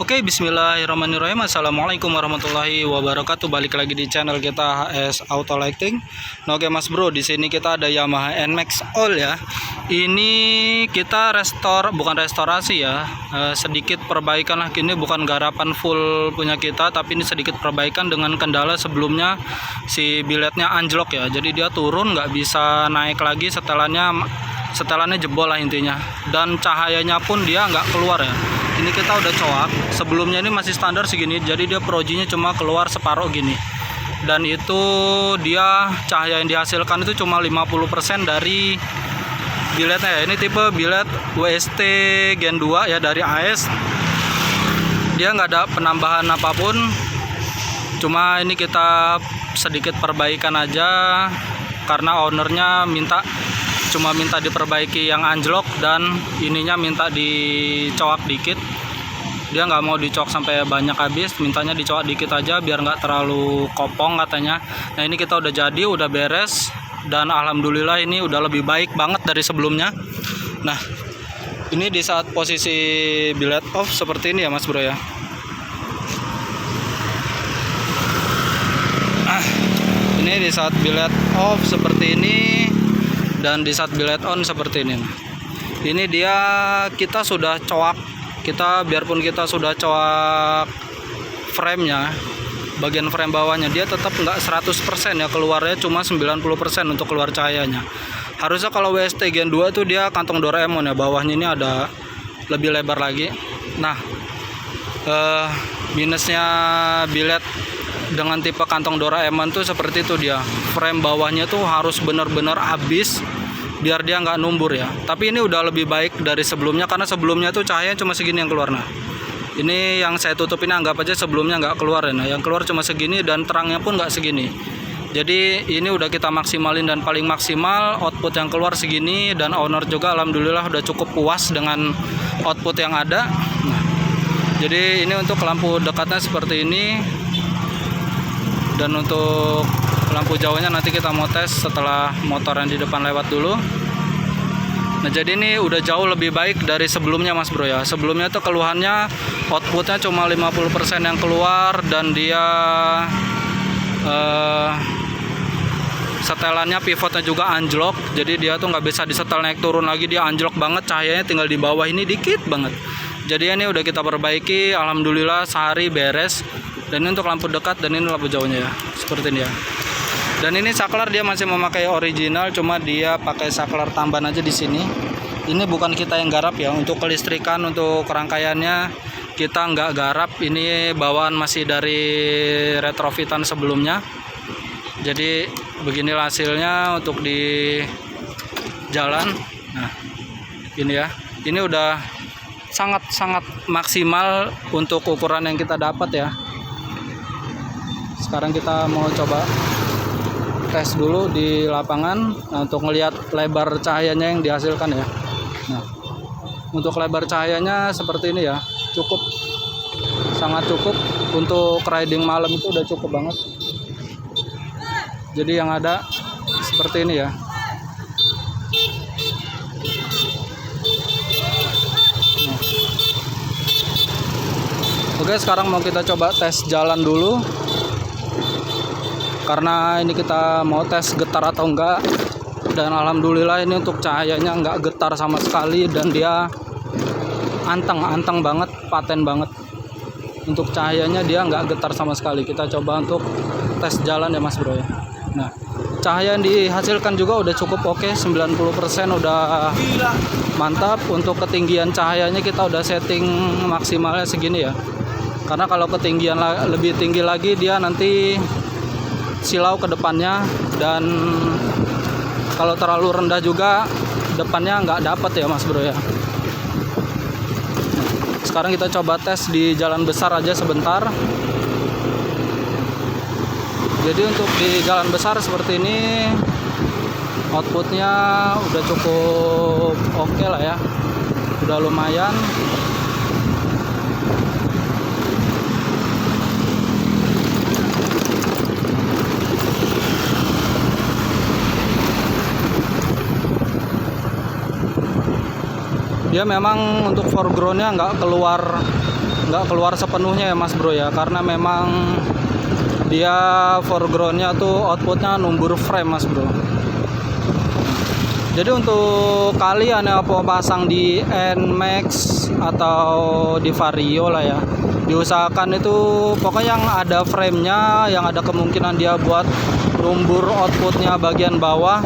Oke, bismillahirrahmanirrahim. Assalamualaikum warahmatullahi wabarakatuh. Balik lagi di channel kita HS Auto Lighting. Nah, oke Mas Bro, di sini kita ada Yamaha NMAX All ya. Ini kita bukan restorasi ya. Sedikit perbaikan lah. Ini bukan garapan full punya kita, tapi ini sedikit perbaikan dengan kendala sebelumnya si biletnya anjlok ya. Jadi dia turun, nggak bisa naik lagi, setelannya jebol lah intinya. Dan cahayanya pun dia nggak keluar ya. Ini kita udah coak, sebelumnya ini masih standar segini, jadi dia projinya cuma keluar separuh gini. Dan itu dia cahaya yang dihasilkan itu cuma 50% dari biletnya ya. Ini tipe bilet WST Gen 2 ya, dari AS. Dia nggak ada penambahan apapun, cuma ini kita sedikit perbaikan aja karena ownernya cuma minta diperbaiki yang anjlok, dan ininya minta dicoak dikit. Dia nggak mau dicoak sampai banyak habis, mintanya dicoak dikit aja biar nggak terlalu kopong katanya. Nah, ini kita udah jadi, udah beres, dan alhamdulillah ini udah lebih baik banget dari sebelumnya. Nah, ini di saat posisi bilet off seperti ini ya Mas Bro ya. Ini di saat bilet off seperti ini, dan di saat bilet on seperti ini. Ini dia kita sudah coak. Biarpun kita sudah coak frame-nya, bagian frame bawahnya, dia tetap nggak 100% ya, keluarnya cuma 90% untuk keluar cahayanya. Harusnya kalau WST Gen 2 itu dia kantong Doraemon ya, bawahnya ini ada lebih lebar lagi. Nah, minusnya bilet dengan tipe kantong Doraemon tuh seperti itu, dia frame bawahnya tuh harus benar-benar habis biar dia nggak numbur ya. Tapi ini udah lebih baik dari sebelumnya, karena sebelumnya tuh cahayanya cuma segini yang keluar. Nah, ini yang saya tutup ini anggap aja sebelumnya nggak keluar ya. Nah, yang keluar cuma segini, dan terangnya pun nggak segini. Jadi ini udah kita maksimalin, dan paling maksimal output yang keluar segini, dan owner juga alhamdulillah udah cukup puas dengan output yang ada. Nah, jadi ini untuk lampu dekatnya seperti ini. Dan untuk lampu jauhnya nanti kita mau tes setelah motor yang di depan lewat dulu. Nah, jadi ini udah jauh lebih baik dari sebelumnya Mas Bro ya. Sebelumnya tuh keluhannya outputnya cuma 50% yang keluar, dan dia setelannya pivotnya juga anjlok. Jadi dia tuh nggak bisa disetel naik turun lagi, dia anjlok banget, cahayanya tinggal di bawah ini dikit banget. Jadi ini udah kita perbaiki, alhamdulillah sehari beres. Dan ini untuk lampu dekat, dan ini lampu jauhnya ya, seperti ini ya. Dan ini saklar dia masih memakai original, cuma dia pakai saklar tambahan aja di sini. Ini bukan kita yang garap ya, untuk kelistrikan, untuk rangkaiannya kita nggak garap. Ini bawaan masih dari retrofitan sebelumnya. Jadi beginilah hasilnya untuk di jalan. Nah, ini ya, ini udah sangat maksimal untuk ukuran yang kita dapat ya. Sekarang kita mau coba tes dulu di lapangan, nah, untuk melihat lebar cahayanya yang dihasilkan ya. Nah, untuk lebar cahayanya seperti ini ya, sangat cukup untuk riding malam, itu udah cukup banget. Jadi yang ada seperti ini ya. Nah. Oke, sekarang mau kita coba tes jalan dulu, karena ini kita mau tes getar atau enggak. Dan alhamdulillah ini untuk cahayanya enggak getar sama sekali, dan dia anteng banget, paten banget. Untuk cahayanya dia enggak getar sama sekali. Kita coba untuk tes jalan ya Mas Bro ya. Nah, cahaya yang dihasilkan juga udah cukup oke, 90% udah mantap. Untuk ketinggian cahayanya kita udah setting maksimalnya segini ya, karena kalau ketinggian lebih tinggi lagi dia nanti silau ke depannya, dan kalau terlalu rendah juga depannya nggak dapat ya Mas Bro ya. Sekarang kita coba tes di jalan besar aja sebentar. Jadi untuk di jalan besar seperti ini outputnya udah cukup oke lah ya, udah lumayan. Dia memang untuk foregroundnya nggak nggak keluar sepenuhnya ya Mas Bro ya, karena memang dia foregroundnya tuh outputnya numbur frame Mas Bro. Jadi untuk kalian yang mau pasang di NMAX atau di Vario lah ya, diusahakan itu pokoknya yang ada framenya, yang ada kemungkinan dia buat numbur outputnya bagian bawah,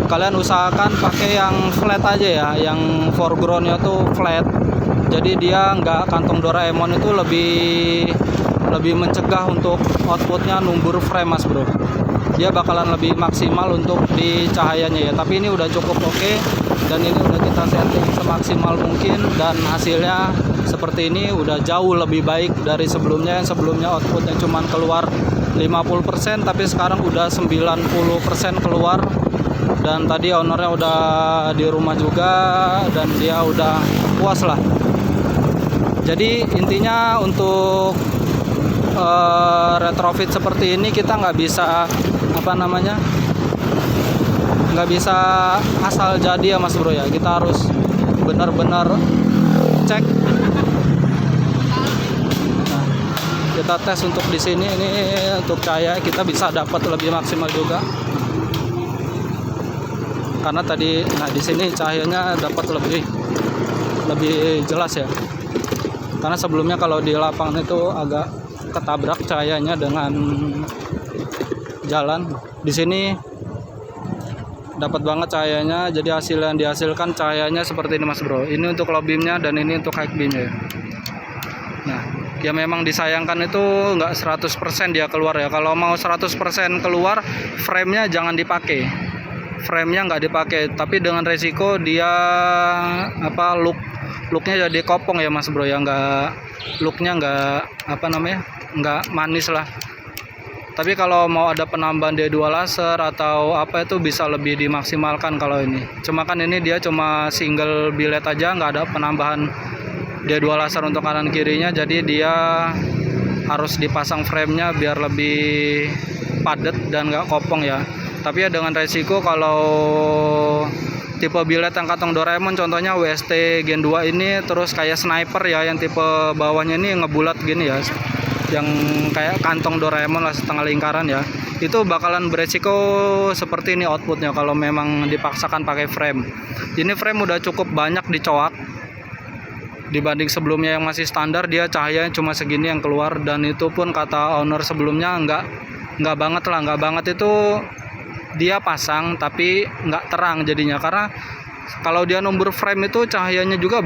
kalian usahakan pakai yang flat aja ya, yang foregroundnya tuh flat. Jadi dia nggak kantong Doraemon, itu lebih mencegah untuk outputnya numbur frame Mas Bro. Dia bakalan lebih maksimal untuk di cahayanya ya. Tapi ini udah cukup oke, dan ini udah kita setting semaksimal mungkin, dan hasilnya seperti ini udah jauh lebih baik dari sebelumnya. Yang sebelumnya outputnya cuma keluar 50%, tapi sekarang udah 90% keluar. Dan tadi ownernya udah di rumah juga, dan dia udah puas lah. Jadi intinya untuk retrofit seperti ini kita nggak bisa nggak bisa asal jadi ya Mas Bro ya. Kita harus benar-benar cek. Nah, kita tes untuk di sini, ini untuk cahaya kita bisa dapat lebih maksimal juga, karena tadi di sini cahayanya dapat lebih jelas ya, karena sebelumnya kalau di lapangan itu agak ketabrak cahayanya dengan jalan. Di sini dapat banget cahayanya, jadi hasil yang dihasilkan cahayanya seperti ini Mas Bro. Ini untuk low beamnya, dan ini untuk high beamnya ya. Nah, ya memang disayangkan itu nggak 100% dia keluar ya. Kalau mau 100% keluar, framenya jangan dipakai. Framenya nggak dipakai, tapi dengan resiko dia looknya jadi kopong ya Mas Bro ya, looknya nggak manis lah. Tapi kalau mau ada penambahan D2 laser atau apa, itu bisa lebih dimaksimalkan kalau ini. Cuma kan ini dia cuma single billet aja, nggak ada penambahan D2 laser untuk kanan kirinya, jadi dia harus dipasang framenya biar lebih padat dan nggak kopong ya. Tapi ya dengan resiko kalau tipe billet yang kantong Doraemon, contohnya WST Gen 2 ini, terus kayak sniper ya, yang tipe bawahnya ini ngebulat gini ya, yang kayak kantong Doraemon lah, setengah lingkaran ya, itu bakalan beresiko seperti ini outputnya kalau memang dipaksakan pakai frame. Ini frame udah cukup banyak dicoak dibanding sebelumnya yang masih standar, dia cahayanya cuma segini yang keluar, dan itu pun kata owner sebelumnya nggak banget itu dia pasang tapi nggak terang jadinya, karena kalau dia numbur frame itu cahayanya juga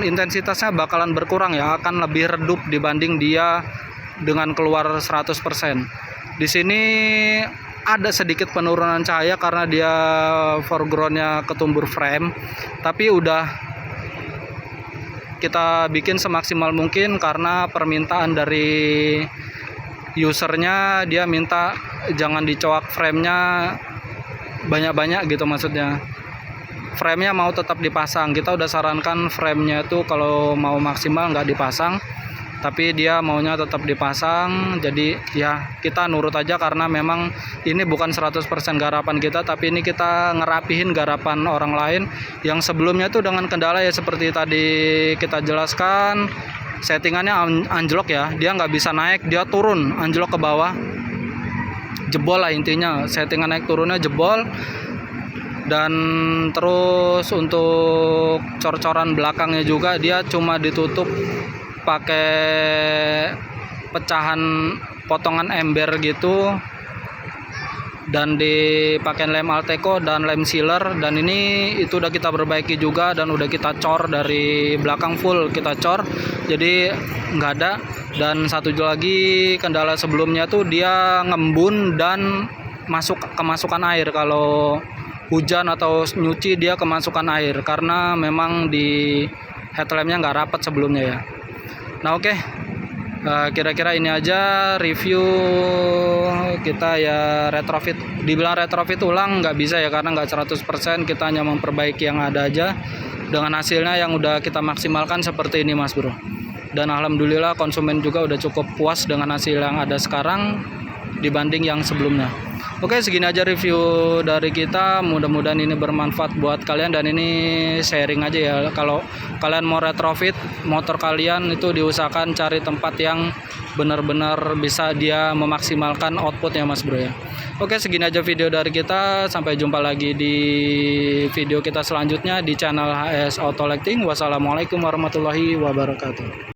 intensitasnya bakalan berkurang ya, akan lebih redup dibanding dia dengan keluar 100%. Di sini ada sedikit penurunan cahaya karena dia foregroundnya ketumbur frame, tapi udah kita bikin semaksimal mungkin karena permintaan dari usernya. Dia minta jangan dicoak framenya banyak-banyak gitu, maksudnya framenya mau tetap dipasang. Kita udah sarankan framenya itu kalau mau maksimal nggak dipasang, tapi dia maunya tetap dipasang. Jadi ya kita nurut aja, karena memang ini bukan 100% garapan kita, tapi ini kita ngerapihin garapan orang lain yang sebelumnya tuh dengan kendala ya seperti tadi kita jelaskan. Settingannya anjlok ya, dia nggak bisa naik, dia turun anjlok ke bawah, jebol lah intinya, settingan naik turunnya jebol. Dan terus untuk cor-coran belakangnya juga dia cuma ditutup pakai pecahan potongan ember gitu, dan dipakai lem Alteco dan lem sealer. Dan ini itu udah kita perbaiki juga, dan udah kita cor dari belakang full kita cor, jadi nggak ada. Dan satu lagi kendala sebelumnya tuh dia ngembun dan kemasukan air. Kalau hujan atau nyuci dia kemasukan air, karena memang di headlampnya nggak rapat sebelumnya ya. Nah oke. Kira-kira ini aja review kita ya retrofit. Dibilang retrofit ulang nggak bisa ya, karena nggak 100%, kita hanya memperbaiki yang ada aja, dengan hasilnya yang udah kita maksimalkan seperti ini Mas Bro. Dan alhamdulillah konsumen juga udah cukup puas dengan hasil yang ada sekarang dibanding yang sebelumnya. Oke, segini aja review dari kita. Mudah-mudahan ini bermanfaat buat kalian, dan ini sharing aja ya. Kalau kalian mau retrofit motor kalian, itu diusahakan cari tempat yang benar-benar bisa dia memaksimalkan outputnya Mas Bro ya. Oke, segini aja video dari kita. Sampai jumpa lagi di video kita selanjutnya di channel HS Auto Lighting. Wassalamualaikum warahmatullahi wabarakatuh.